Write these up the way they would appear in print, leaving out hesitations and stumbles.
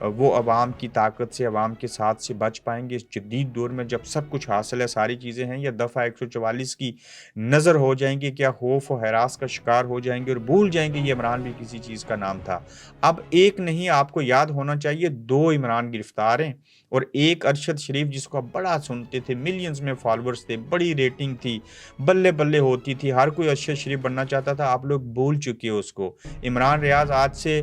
وہ عوام کی طاقت سے، عوام کے ساتھ سے بچ پائیں گے اس جدید دور میں جب سب کچھ حاصل ہے، ساری چیزیں ہیں، یا دفعہ 144 کی نظر ہو جائیں گے؟ کیا خوف و ہراس کا شکار ہو جائیں گے اور بھول جائیں گے یہ عمران بھی کسی چیز کا نام تھا؟ اب ایک نہیں، آپ کو یاد ہونا چاہیے 2 عمران گرفتار ہیں، اور ایک ارشد شریف جس کو آپ بڑا سنتے تھے، ملینز میں فالورز تھے، بڑی ریٹنگ تھی، بلے بلے ہوتی تھی، ہر کوئی ارشد شریف بننا چاہتا تھا، آپ لوگ بھول چکے ہو اس کو۔ عمران ریاض آج سے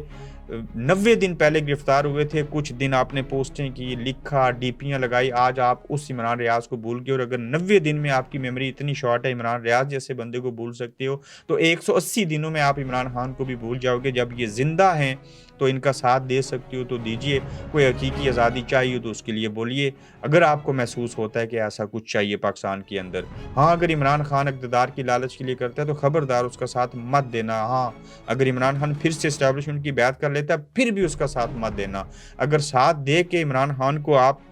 90 دن پہلے گرفتار ہوئے تھے، کچھ دن آپ نے پوسٹیں کی، لکھا، ڈی پیاں لگائی، آج آپ اس عمران ریاض کو بھول گئے، اور اگر 90 دن میں آپ کی میموری اتنی شارٹ ہے عمران ریاض جیسے بندے کو بھول سکتے ہو، تو 180 دنوں میں آپ عمران خان کو بھی بھول جاؤ گے۔ جب یہ زندہ ہیں تو ان کا ساتھ دے سکتے ہو تو دیجیے، کوئی حقیقی آزادی چاہیے تو اس کے لیے بولیے، اگر آپ کو محسوس ہوتا ہے کہ ایسا کچھ چاہیے پاکستان کے اندر۔ ہاں، اگر عمران خان اقتدار کی لالچ کے لیے کرتا ہے تو خبردار اس کا ساتھ مت دینا۔ ہاں، اگر عمران خان پھر سے اسٹیبلشمنٹ کی بیعت کر لیتا ہے پھر بھی اس کا ساتھ مت دینا۔ اگر ساتھ دے کے عمران خان کو آپ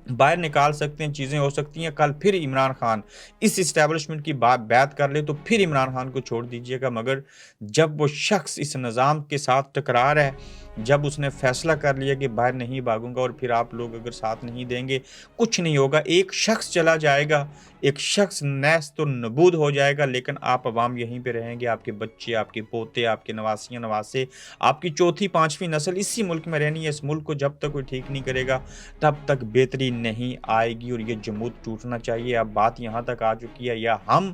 باہر نکال سکتے ہیں، چیزیں ہو سکتی ہیں، کل پھر عمران خان اس اسٹیبلشمنٹ کی بیعت کر لے تو پھر عمران خان کو چھوڑ دیجیے گا، مگر جب وہ شخص اس نظام کے ساتھ ٹکرا رہا ہے، جب اس نے فیصلہ کر لیا کہ باہر نہیں بھاگوں گا، اور پھر آپ لوگ اگر ساتھ نہیں دیں گے کچھ نہیں ہوگا۔ ایک شخص چلا جائے گا، ایک شخص نیست و نبود ہو جائے گا، لیکن آپ عوام یہیں پہ رہیں گے، آپ کے بچے، آپ کے پوتے، آپ کے نواسیاں نواسے، آپ کی چوتھی پانچویں نسل اسی ملک میں رہنی ہے۔ اس ملک کو جب تک کوئی ٹھیک نہیں کرے گا تب تک بہتری نہیں آئے گی، اور یہ جمود ٹوٹنا چاہیے۔ اب بات یہاں تک آ چکی ہے، یا ہم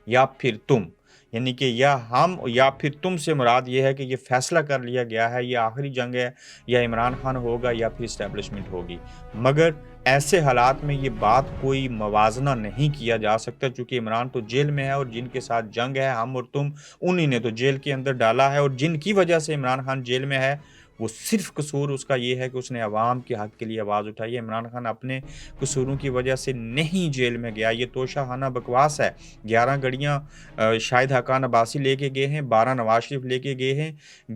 یا پھر تم، یعنی کہ یا ہم یا پھر تم سے مراد یہ ہے کہ یہ فیصلہ کر لیا گیا ہے، یہ آخری جنگ ہے، یا عمران خان ہوگا یا پھر اسٹیبلشمنٹ ہوگی۔ مگر ایسے حالات میں یہ بات کوئی موازنہ نہیں کیا جا سکتا، چونکہ عمران تو جیل میں ہے، اور جن کے ساتھ جنگ ہے ہم اور تم، انہی نے تو جیل کے اندر ڈالا ہے، اور جن کی وجہ سے عمران خان جیل میں ہے وہ صرف قصور اس کا یہ ہے کہ اس نے عوام کے حق کے لیے آواز اٹھائی ہے۔ عمران خان اپنے قصوروں کی وجہ سے نہیں جیل میں گیا، یہ توشہ خانہ بکواس ہے۔ 11 گڑیاں شاہد حقان عباسی لے کے گئے ہیں، 12 نواز شریف لے کے گئے ہیں،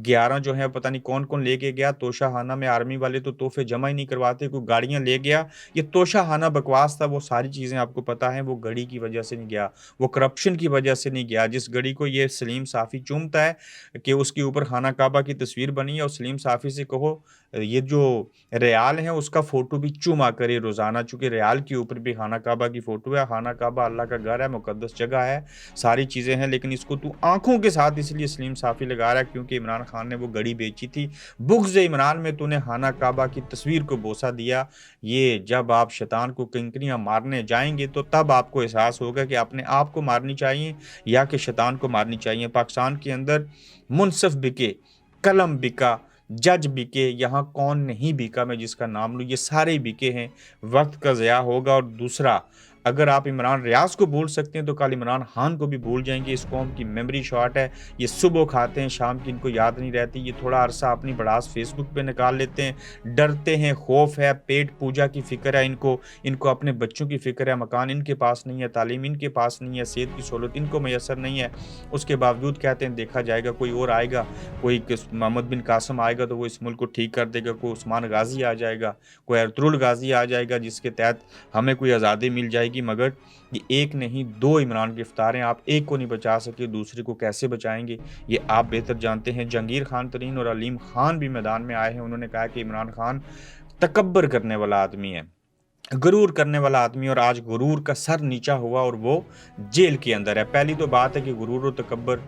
11 جو ہے پتہ نہیں کون کون لے کے گیا۔ توشہ خانہ میں آرمی والے تو تحفے جمع ہی نہیں کرواتے، کوئی گاڑیاں لے گیا، یہ توشہ خانہ بکواس تھا۔ وہ ساری چیزیں آپ کو پتہ ہیں، وہ گڑی کی وجہ سے نہیں گیا، وہ کرپشن کی وجہ سے نہیں گیا۔ جس گڑی کو یہ سلیم صافی چومتا ہے کہ اس کے اوپر خانہ کعبہ کی تصویر بنی ہے، اور سلیم صافی سے کہو یہ جو ریال ہے اس کا فوٹو بھی چوما کرے روزانہ، چونکہ ریال کے اوپر بھی خانہ کعبہ کی فوٹو ہے۔ خانہ کعبہ اللہ کا گھر ہے، مقدس جگہ ہے، ساری چیزیں ہیں، لیکن اس کو تو آنکھوں کے ساتھ اس لیے سلیم صافی لگا رہا ہے کیونکہ عمران خان نے وہ گڑی بیچی تھی۔ بغض عمران میں تو نے خانہ کعبہ کی تصویر کو بوسہ دیا۔ یہ جب آپ شیطان کو کنکریاں مارنے جائیں گے تو تب آپ کو احساس ہوگا کہ اپنے آپ کو مارنی چاہیے یا کہ شیطان کو مارنی چاہیے۔ پاکستان کے اندر منصف بکے، قلم بکا، جج بکے، یہاں کون نہیں بکا میں جس کا نام لوں، یہ سارے بکے ہیں، وقت کا ضیاع ہوگا۔ اور دوسرا، اگر آپ عمران ریاض کو بھول سکتے ہیں تو کل عمران خان کو بھی بھول جائیں گے۔ اس قوم کی میموری شارٹ ہے، یہ صبح کھاتے ہیں شام کی ان کو یاد نہیں رہتی، یہ تھوڑا عرصہ اپنی بڑاس فیس بک پہ نکال لیتے ہیں، ڈرتے ہیں، خوف ہے، پیٹ پوجا کی فکر ہے ان کو اپنے بچوں کی فکر ہے، مکان ان کے پاس نہیں ہے، تعلیم ان کے پاس نہیں ہے، صحت کی سہولت ان کو میسر نہیں ہے، اس کے باوجود کہتے ہیں دیکھا جائے گا، کوئی اور آئے گا، کوئی محمد بن قاسم آئے گا تو وہ اس ملک کو ٹھیک کر دے گا، کوئی عثمان غازی آ جائے گا، کوئی ارطغرل غازی آ جائے گا جس کے تحت ہمیں کوئی آزادی مل جائے گی۔ مگر یہ ایک نہیں 2 عمران گرفتار ہیں، آپ ایک کو نہیں بچا سکے، دوسرے کو کیسے بچائیں گے یہ آپ بہتر جانتے ہیں۔ جہانگیر خان ترین اور علیم خان بھی میدان میں آئے ہیں، انہوں نے کہا کہ عمران خان تکبر کرنے والا آدمی ہے، غرور کرنے والا آدمی، اور آج غرور کا سر نیچا ہوا اور وہ جیل کے اندر ہے۔ پہلی تو بات ہے کہ غرور و تکبر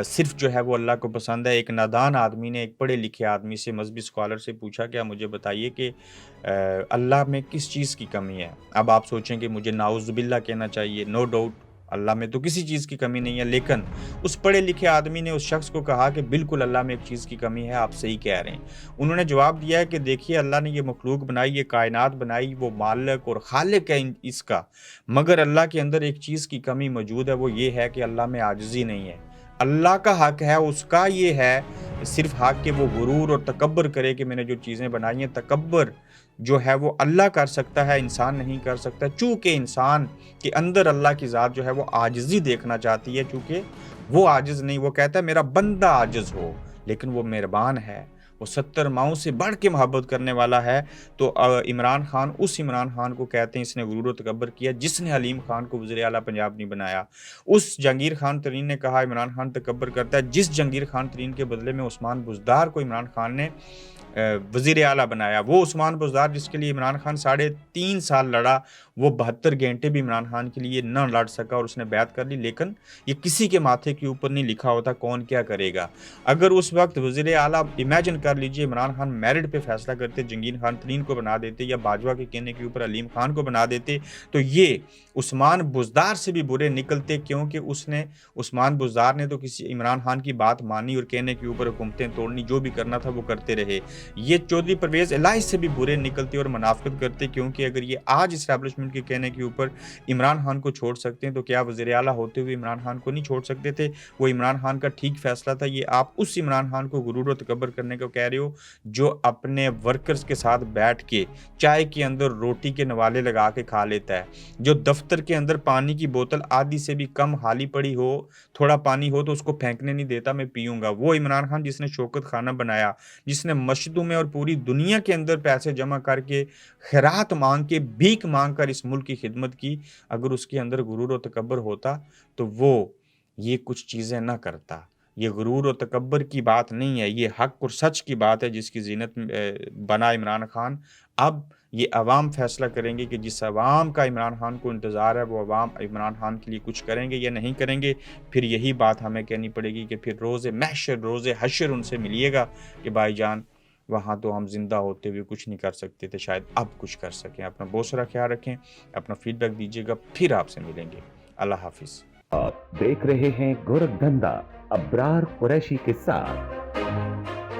صرف جو ہے وہ اللہ کو پسند ہے۔ ایک نادان آدمی نے ایک پڑھے لکھے آدمی سے، مذہبی اسکالر سے پوچھا کہ مجھے بتائیے کہ اللہ میں کس چیز کی کمی ہے؟ اب آپ سوچیں کہ مجھے نعوذ باللہ کہنا چاہیے، نو ڈاؤٹ اللہ میں تو کسی چیز کی کمی نہیں ہے، لیکن اس پڑھے لکھے آدمی نے اس شخص کو کہا کہ بالکل اللہ میں ایک چیز کی کمی ہے، آپ صحیح کہہ رہے ہیں۔ انہوں نے جواب دیا ہے کہ دیکھیے اللہ نے یہ مخلوق بنائی، یہ کائنات بنائی، وہ مالک اور خالق ہے اس کا، مگر اللہ کے اندر ایک چیز کی کمی موجود ہے، وہ یہ ہے کہ اللہ میں عاجزی نہیں ہے۔ اللہ کا حق ہے، اس کا یہ ہے صرف حق کہ وہ غرور اور تکبر کرے کہ میں نے جو چیزیں بنائی ہیں۔ تکبر جو ہے وہ اللہ کر سکتا ہے، انسان نہیں کر سکتا، چونکہ انسان کے اندر اللہ کی ذات جو ہے وہ عاجزی دیکھنا چاہتی ہے، چونکہ وہ عاجز نہیں، وہ کہتا ہے میرا بندہ عاجز ہو، لیکن وہ مہربان ہے، وہ 70 ماؤں سے بڑھ کے محبت کرنے والا ہے۔ تو عمران خان اس عمران خان کو کہتے ہیں اس نے غرور و تکبر کیا جس نے حلیم خان کو وزیر اعلیٰ پنجاب نہیں بنایا۔ اس جہانگیر خان ترین نے کہا عمران خان تکبر کرتا ہے جس جہانگیر خان ترین کے بدلے میں عثمان بزدار کو عمران خان نے وزیر اعلیٰ بنایا، وہ عثمان بزدار جس کے لیے عمران خان 3.5 سال لڑا، وہ 72 گھنٹے بھی عمران خان کے لیے نہ لڑ سکا اور اس نے بیعت کر لی، لیکن یہ کسی کے ماتھے کے اوپر نہیں لکھا ہوتا کون کیا کرے گا۔ اگر اس وقت وزیر اعلیٰ امیجن کر لیجئے عمران خان میرٹ پہ فیصلہ کرتے، جنگین خان ترین کو بنا دیتے یا باجوہ کے کہنے کے اوپر علیم خان کو بنا دیتے، تو یہ عثمان بزدار سے بھی برے نکلتے، کیونکہ عثمان بزدار نے تو کسی عمران خان کی بات مانی اور کہنے کے اوپر حکومتیں توڑنی، جو بھی کرنا تھا وہ کرتے رہے۔ یہ چودھری پرویز الہی سے بھی برے نکلتے اور منافقت کرتے، کیونکہ اگر یہ آج اسٹیبلشمنٹ کے کہنے کے اوپر عمران خان کو چھوڑ سکتے ہیں تو کیا وزیر اعلیٰ ہوتے ہوئے عمران خان کو نہیں چھوڑ سکتے تھے؟ وہ عمران خان کا ٹھیک فیصلہ تھا۔ یہ آپ اس عمران خان کو غرور و تکبر کرنے کو کہہ رہے ہو جو اپنے ورکرز کے ساتھ بیٹھ کے چائے کے اندر روٹی کے نوالے لگا کے کھا لیتا ہے، جو دفتر کے اندر پانی کی بوتل آدھی سے بھی کم خالی پڑی ہو، تھوڑا پانی ہو تو اس کو پھینکنے نہیں دیتا، میں پیوں گا۔ وہ عمران خان جس نے شوکت خانہ بنایا، جس نے مسجدوں میں اور پوری دنیا کے اندر پیسے جمع کر کے خیرات مانگ کے بھیک مانگ کر اس ملک کی خدمت کی، اگر اس کے اندر غرور و تکبر ہوتا تو وہ یہ کچھ چیزیں نہ کرتا۔ یہ غرور و تکبر کی بات نہیں ہے، یہ حق اور سچ کی بات ہے جس کی زینت بنا عمران خان۔ اب یہ عوام فیصلہ کریں گے کہ جس عوام کا عمران خان کو انتظار ہے وہ عوام عمران خان کے لیے کچھ کریں گے یا نہیں کریں گے۔ پھر یہی بات ہمیں کہنی پڑے گی کہ پھر روز محشر روز حشر ان سے ملیے گا کہ بھائی جان وہاں تو ہم زندہ ہوتے ہوئے کچھ نہیں کر سکتے تھے، شاید اب کچھ کر سکیں۔ اپنا بہت سارا خیال رکھیں، اپنا فیڈ بیک دیجیے گا، پھر آپ سے ملیں گے۔ اللہ حافظ۔ آپ دیکھ رہے ہیں گورکھ دھندا ابرار قریشی کے ساتھ۔